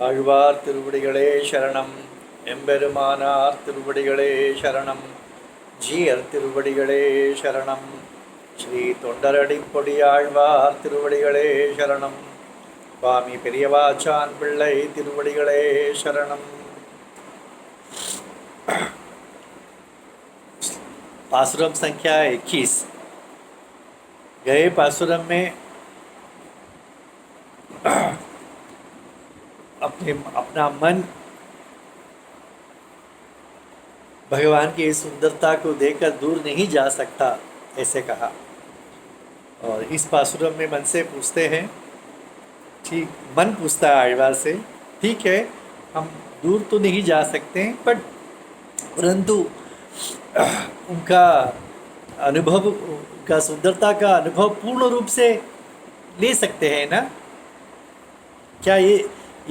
ஆழ்வார் திருவடிகளே சரணம். எம்பெருமானார் திருவடிகளே சரணம். ஜீயர் திருவடிகளே சரணம். ஸ்ரீ தொண்டரடிப்பொடி ஆழ்வார் திருவடிகளே சரணம். சுவாமி பெரியவாச்சான் பிள்ளை திருவடிகளே शरणम। पासुरम संख्या 21। गए पासुरम में अपना मन भगवान की सुंदरता को देखकर दूर नहीं जा सकता, ऐसे कहा। और इस पासुरम में मन से पूछते हैं, ठीक, मन पूछता है आழ்वार से, ठीक है हम दूर तो नहीं जा सकते हैं, बट परंतु उनका अनुभव, उनका सुंदरता का अनुभव पूर्ण रूप से ले सकते हैं ना? क्या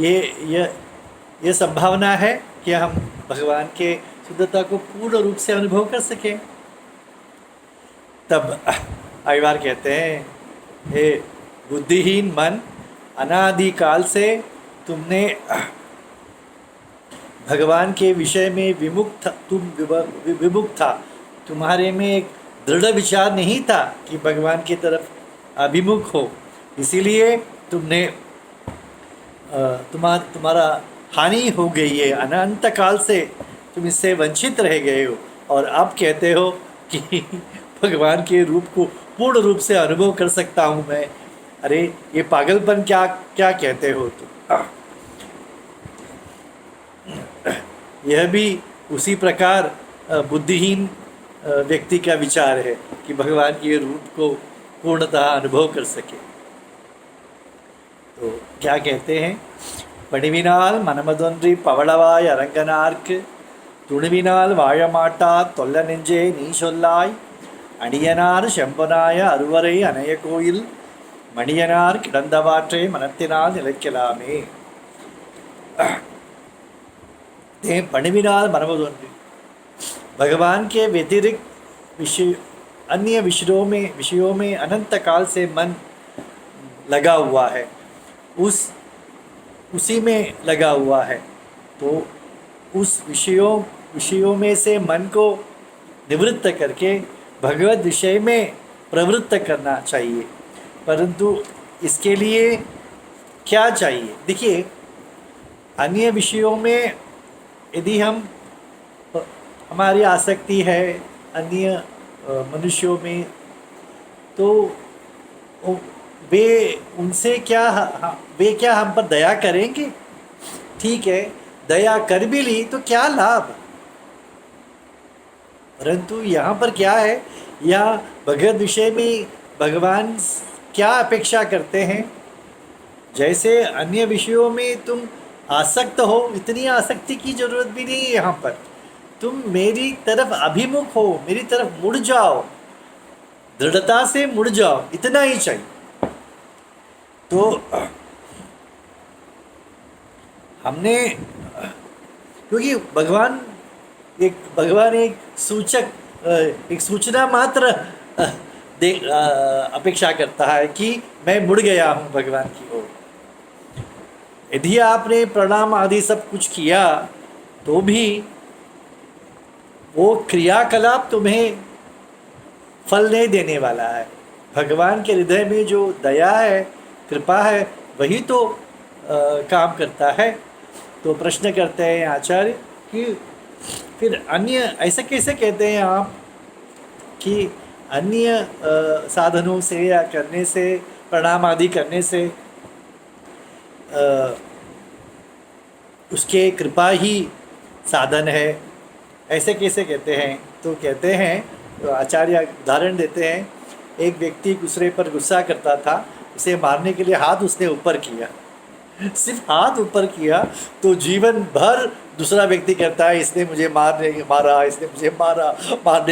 ये संभावना है कि हम भगवान के शुद्धता को पूर्ण रूप से अनुभव कर सकें? तब आழ்वार कहते हैं, हे बुद्धिहीन मन, अनादिकाल से तुमने भगवान के विषय में विमुख था। तुम्हारे में एक दृढ़ विचार नहीं था कि भगवान की तरफ अभिमुख हो, इसीलिए तुमने तुम्हारा हानि हो गई है। अनंत काल से तुम इससे वंचित रह गए हो और अब कहते हो कि भगवान के रूप को पूर्ण रूप से अनुभव कर सकता हूँ मैं। अरे ये पागलपन क्या क्या कहते हो तुम? यह भी उसी प्रकार बुद्धिहीन व्यक्ति का विचार है कि भगवान के रूप को पूर्णतः अनुभव कर सके। तो क्या कहते हैं? पणिविनाल मनमदोन्री पवड़वाय அரங்கனார்க்கு துணிவினால் வாழமாட்டா தொல்ல நெஞ்சே நீ சொல்லாய் அடியனார் செம்பனாய அருவரை அணைய கோயில் மணியனார் கிடந்தவாற்றை मनत्तिनाल நிலைக்கலாமே। पणिविनाल मनमदोन्री, भगवान के व्यतिरिक्त विषय अन्य विषयों में अनंत काल से मन लगा हुआ है, उसी में लगा हुआ है। तो उस विषयों में से मन को निवृत्त करके भगवत विषय में प्रवृत्त करना चाहिए। परंतु इसके लिए क्या चाहिए? देखिए, अन्य विषयों में यदि हमारी आसक्ति है अन्य मनुष्यों में, तो वे क्या हम पर दया करेंगे? ठीक है, दया कर भी ली तो क्या लाभ? परंतु यहाँ पर क्या है, यहाँ भगवत विषय में भगवान क्या अपेक्षा करते हैं? जैसे अन्य विषयों में तुम आसक्त हो, इतनी आसक्ति की जरूरत भी नहीं है। यहाँ पर तुम मेरी तरफ अभिमुख हो, मेरी तरफ मुड़ जाओ, दृढ़ता से मुड़ जाओ, इतना ही चाहिए। तो हमने, क्योंकि भगवान एक सूचना मात्र अपेक्षा करता है कि मैं मुड़ गया हूँ भगवान की ओर। यदि आपने प्रणाम आदि सब कुछ किया तो भी वो क्रियाकलाप तुम्हें फल नहीं देने वाला है। भगवान के हृदय में जो दया है, कृपा है, वही तो काम करता है। तो प्रश्न करते हैं आचार्य कि फिर अन्य ऐसा कैसे कहते हैं आप कि अन्य साधनों से या करने से, प्रणाम आदि करने से उसके कृपा ही साधन है, ऐसे कैसे कहते हैं? तो कहते हैं, तो आचार्य उदाहरण देते हैं, एक व्यक्ति दूसरे पर गुस्सा करता था, उसे मारने के लिए हाथ उसने ऊपर किया, सिर्फ हाथ ऊपर किया, तो जीवन भर दूसरा व्यक्ति कहता है इसने मुझे मारने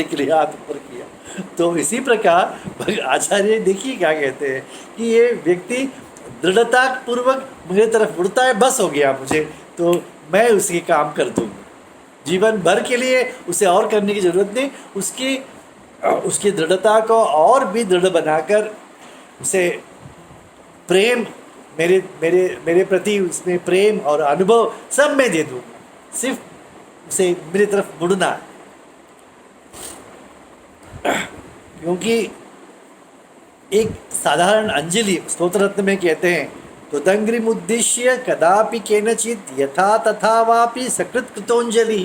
के लिए हाथ ऊपर किया। तो इसी प्रकार आचार्य देखिए क्या कहते हैं कि ये व्यक्ति दृढ़ता पूर्वक मेरे तरफ मुड़ता है, बस हो गया मुझे, तो मैं उसके काम कर दूँ। जीवन भर के लिए उसे और करने की ज़रूरत नहीं, उसकी दृढ़ता को और भी दृढ़ बनाकर उसे प्रेम मेरे मेरे मेरे प्रति उसमें प्रेम और अनुभव सब मैं दे दूंगा, सिर्फ उसे मेरी तरफ मुड़ना है। क्योंकि एक साधारण अंजलि, स्तोत्र रत्न में कहते हैं, तो दंग्रिमुद्दिश्य कदापि केनचित यथा तथा वापि सकृत कृतोंजलि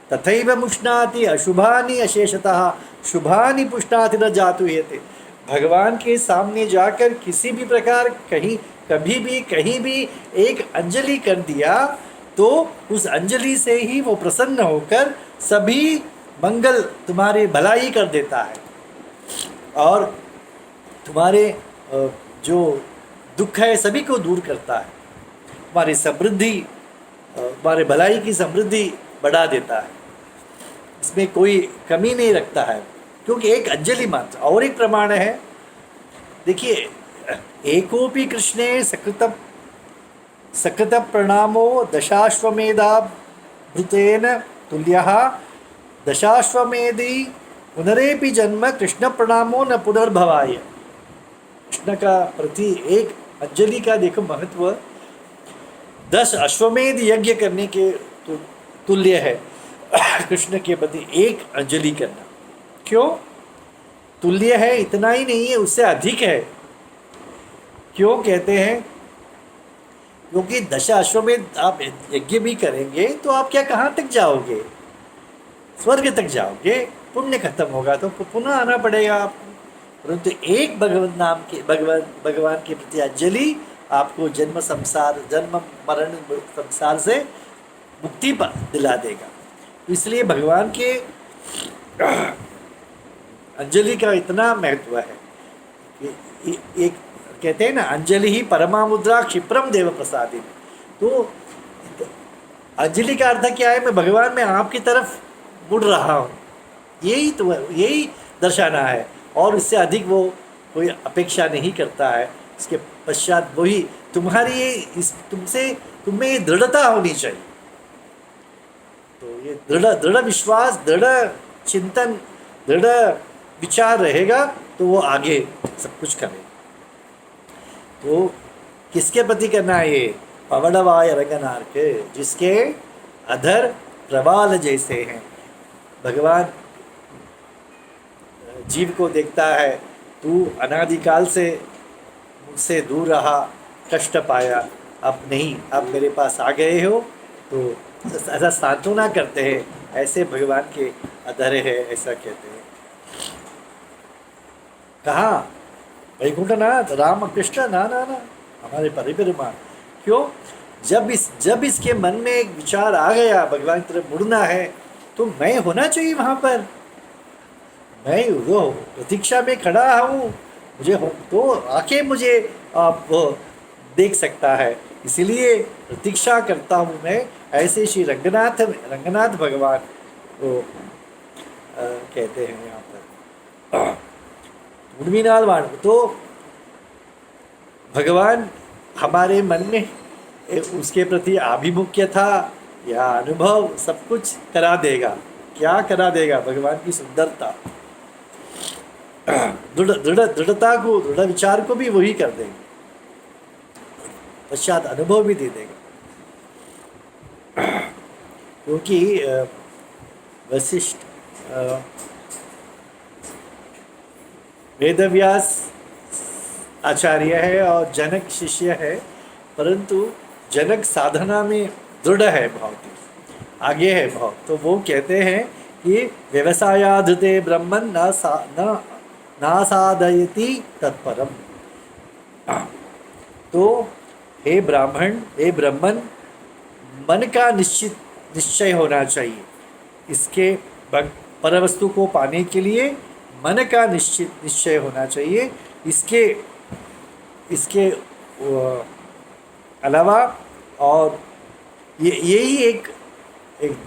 तथैव मुष्णाति अशुभानि अशेषतः शुभानि पुष्णाति न जातु येते। भगवान के सामने जाकर किसी भी प्रकार कहीं कभी भी कहीं भी एक अंजलि कर दिया तो उस अंजलि से ही वो प्रसन्न होकर सभी मंगल तुम्हारी भलाई कर देता है और तुम्हारे जो दुख है सभी को दूर करता है, तुम्हारी समृद्धि, तुम्हारे भलाई की समृद्धि बढ़ा देता है, इसमें कोई कमी नहीं रखता है, क्योंकि एक अंजलि मात्र। और एक प्रमाण है, देखिए, एकोपि कृष्णे सकृत सकृत प्रणामो दशाश्वमेधाभृतेन तुल्यः दशाश्वमेधि पुनरेपि जन्म कृष्ण प्रणामो न पुनर्भवाय। कृष्ण का प्रति एक अंजलि का देखो महत्व 10 अश्वमेध यज्ञ करने के तुल्य है। कृष्ण के प्रति एक अंजलि करना क्यों तुल्य है? इतना ही नहीं है, उससे अधिक है। क्यों कहते हैं? क्योंकि 10 अश्वमेध आप यज्ञ भी करेंगे तो आप क्या कहाँ तक जाओगे? स्वर्ग तक जाओगे, पुण्य खत्म होगा तो पुनः आना पड़ेगा आपको। परंतु एक भगवान के प्रति अंजलि आपको जन्म मरण संसार से मुक्ति दिला देगा। इसलिए भगवान के अंजलि का इतना महत्व है। एक कहते हैं ना, अंजलि ही परमा मुद्रा क्षिप्रम देव प्रसादी। तो अंजलि का अर्थ क्या है? मैं भगवान में आपकी तरफ मुड़ रहा हूँ, यही दर्शाना है, और इससे अधिक वो कोई अपेक्षा नहीं करता है। इसके पश्चात वही तुम्हें ये दृढ़ता होनी चाहिए। तो ये दृढ़ विश्वास, दृढ़ चिंतन, दृढ़ विचार रहेगा तो वो आगे सब कुछ करेगा। तो किसके प्रति करना है ये? पवड़वाय रंगनार्क, जिसके अधर प्रवाल जैसे हैं। भगवान जीव को देखता है, तू अनादिकाल से मुझसे दूर रहा, कष्ट पाया, अब नहीं, अब मेरे पास आ गए हो, तो ऐसा सांत्वना करते हैं। ऐसे भगवान के अधर है, ऐसा कहते हैं। कहाँ? वैकुंठनाथ, राम कृष्ण, ना ना ना, हमारे परिपरिमान। क्यों? जब इसके मन में एक विचार आ गया भगवान की तरफ मुड़ना है, तो मैं होना चाहिए वहाँ पर। मैं वो प्रतीक्षा में खड़ा हूँ, मुझे तो आके मुझे आप देख सकता है, इसीलिए प्रतीक्षा करता हूँ मैं। ऐसे श्री रंगनाथ भगवान को कहते हैं यहाँ पर उर्मिनाल वाण। तो भगवान हमारे मन में उसके प्रति आभिमुख्य था या अनुभव सब कुछ करा देगा। क्या करा देगा? भगवान की सुंदरता, दृढ़ता को, दृढ़ विचार को भी वही कर देगा, पश्चात अनुभव भी दे देगा। क्योंकि वशिष्ठ वेदव्यास आचार्य है और जनक शिष्य है, परंतु जनक साधना में दृढ़ है, बहुत आगे है बहुत। तो वो कहते हैं कि व्यवसायाधृते ब्रह्मन् न साधयति तत्परम। तो हे ब्राह्मण, हे ब्राह्मण, मन का निश्चय होना चाहिए। इसके परवस्तु को पाने के लिए मन का निश्चय होना चाहिए। इसके अलावा और यही एक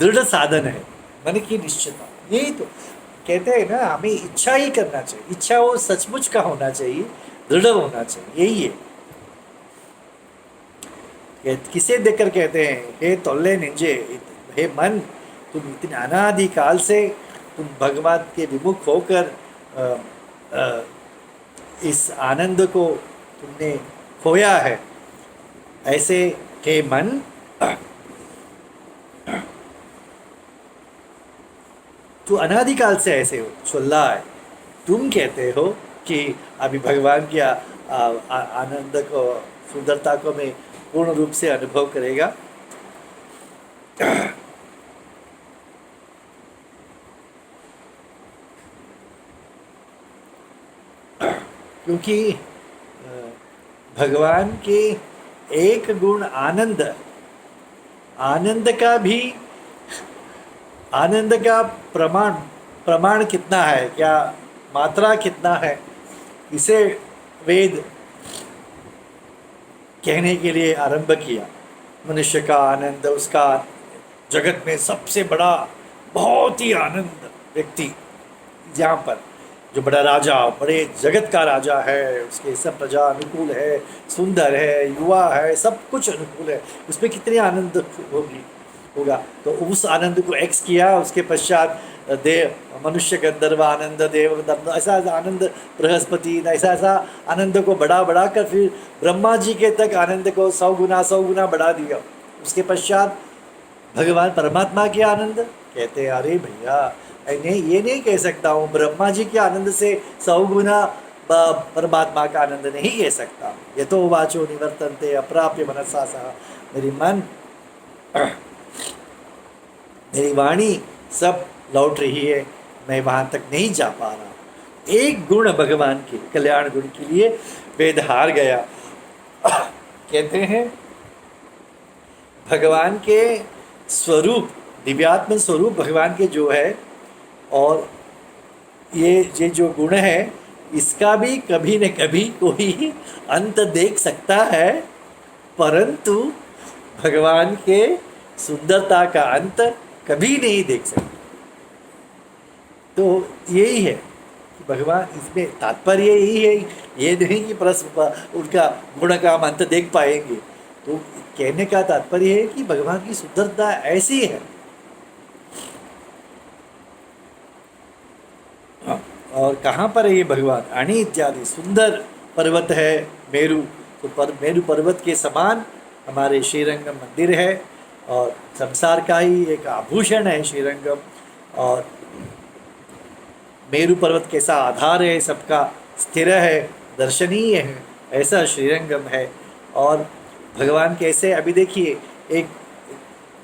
दृढ़ साधन है, मन की निश्चयता। यही तो कहते हैं ना, हमें इच्छा ही करना चाहिए, इच्छा वो सचमुच का होना चाहिए, दृढ़ होना चाहिए, यही है। किसे देखकर कहते हैं, हे तोल्ले निंजे, हे मन, तुम इतने अनादिकाल से तुम भगवान के विमुख होकर इस आनंद को तुमने खोया है। ऐसे हे मन, तू अनादिकाल से ऐसे हो चल रहा है। तुम कहते हो कि अभी भगवान की आनंद को, सुंदरता को मैं पूर्ण रूप से अनुभव करेगा। क्योंकि भगवान के एक गुण आनंद, आनंद का भी, आनंद का प्रमाण, प्रमाण कितना है, क्या मात्रा कितना है, इसे वेद कहने के लिए आरंभ किया। मनुष्य का आनंद, उसका जगत में सबसे बड़ा बहुत ही आनंद व्यक्ति, जहाँ पर जो बड़ा राजा, बड़े जगत का राजा है, उसके सब प्रजा अनुकूल है, सुंदर है, युवा है, सब कुछ अनुकूल है, उसमें कितनी आनंद होगा। तो उस आनंद को एक्स किया। उसके पश्चात देव, मनुष्य गंधर्व आनंद, देव गंधर्व, ऐसा आनंद, बृहस्पति, ऐसा आनंद को बढ़ा कर फिर ब्रह्मा जी के तक आनंद को 100 गुना बढ़ा दिया। उसके पश्चात भगवान परमात्मा के आनंद कहते हैं, अरे भैया नहीं, ये नहीं कह सकता हूँ, ब्रह्मा जी के आनंद से 100 गुना परमात्मा का आनंद नहीं कह सकता। ये तो वाचो निवर्तन्ते अप्राप्य मनसा सह, मेरी मन, मेरी वाणी सब लौट रही है, मैं वहाँ तक नहीं जा पा रहा। एक गुण भगवान के कल्याण गुण के लिए वेद हार गया। कहते हैं भगवान के स्वरूप, दिव्यात्म स्वरूप भगवान के जो है, और ये जो गुण है, इसका भी कभी न कभी कोई अंत देख सकता है, परंतु भगवान के सुंदरता का अंत कभी नहीं देख सकते। तो यही है कि भगवान, इसमें तात्पर्य यही है, ये नहीं कि परस्पर उनका गुण का हम अंत देख पाएंगे। तो कहने का तात्पर्य है कि भगवान की सुंदरता ऐसी है। और कहाँ पर है ये भगवान? अणि इत्यादि सुंदर पर्वत है मेरु, तो मेरु पर्वत के समान हमारे श्रीरंगम मंदिर है, और संसार का ही एक आभूषण है श्रीरंगम। और मेरु पर्वत कैसा आधार है, सबका स्थिर है, दर्शनीय है, ऐसा श्रीरंगम है। और भगवान कैसे, अभी देखिए, एक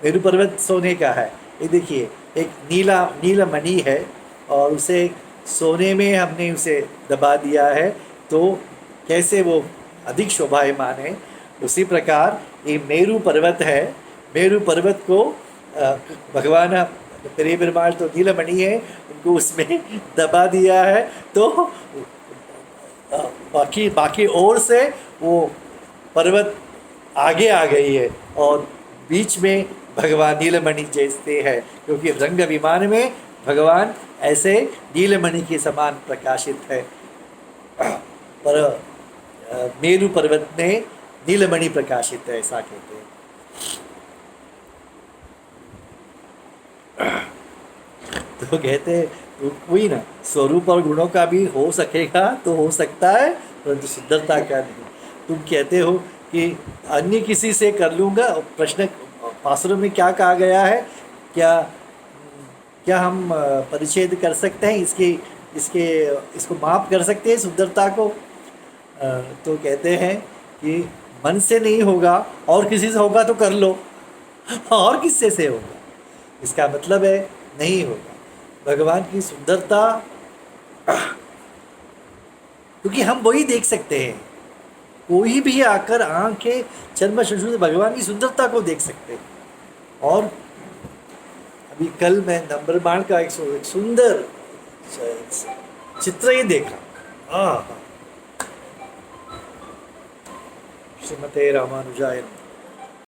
मेरु पर्वत सोने का है, ये देखिए एक नीलमणि है, और उसे सोने में हमने उसे दबा दिया है, तो कैसे वो अधिक शोभायमान है। उसी प्रकार ये मेरु पर्वत है, मेरु पर्वत को भगवान पेरिपेरुमाल तो नीलमणि है, उनको उसमें दबा दिया है, तो बाकी ओर से वो पर्वत आगे आ गई है, और बीच में भगवान नीलमणि जैसे है, क्योंकि रंग विमान में भगवान ऐसे नीलमणि के समान प्रकाशित है। पर मेरु पर्वत में नीलमणि प्रकाशित है, ऐसा कहते हैं। तो कहते हैं तो कोई ना, स्वरूप और गुणों का भी हो सकेगा तो हो सकता है, परंतु सुंदरता का नहीं। तुम कहते हो कि अन्य किसी से कर लूँगा, प्रश्न पासुर में क्या कहा गया है, क्या हम परिच्छेद कर सकते हैं, इसको माप कर सकते हैं सुंदरता को? तो कहते हैं कि मन से नहीं होगा, और किसी से होगा तो कर लो, और किससे से होगा, इसका मतलब है नहीं होगा। भगवान की सुंदरता, क्योंकि हम वही देख सकते हैं, कोई भी आकर आंखें चर्म चक्षु से भगवान की सुंदरता को देख सकते हैं। और अभी कल मैं नंबरबाण का एक सुंदर चित्र ही देखा। श्रीमते रामानुजाय नमः।